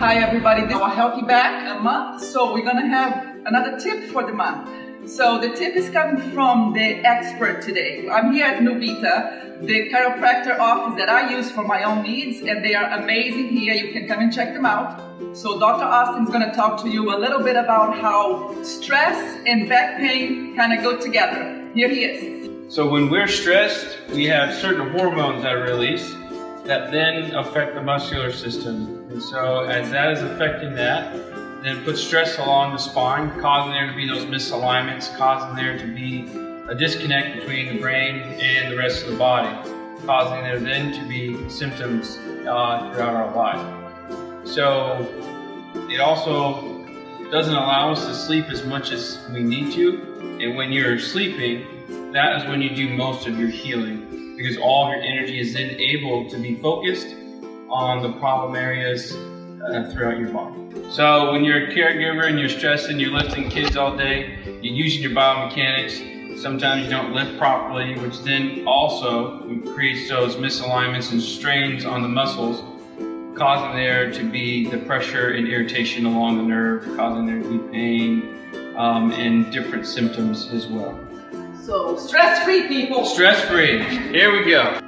Hi everybody, this is our Healthy Back month, so we're gonna have another tip for the month. So the tip is coming from the expert today. I'm here at NüVita, the chiropractor office that I use for my own needs, and they are amazing here. You can come and check them out. So Dr. Austin's gonna talk to you a little bit about how stress and back pain kind of go together. Here he is. So when we're stressed, we have certain hormones that are released that then affect the muscular system. And so as that is affecting that, then puts stress along the spine, causing there to be those misalignments, causing there to be a disconnect between the brain and the rest of the body, causing there then to be symptoms throughout our life. So it also doesn't allow us to sleep as much as we need to. And when you're sleeping, that is when you do most of your healing, because all of your energy is then able to be focused on the problem areas throughout your body. So when you're a caregiver and you're stressing, you're lifting kids all day, you're using your biomechanics, sometimes you don't lift properly, which then also creates those misalignments and strains on the muscles, causing there to be the pressure and irritation along the nerve, causing there to be pain and different symptoms as well. So stress-free, people. Stress-free. Here we go.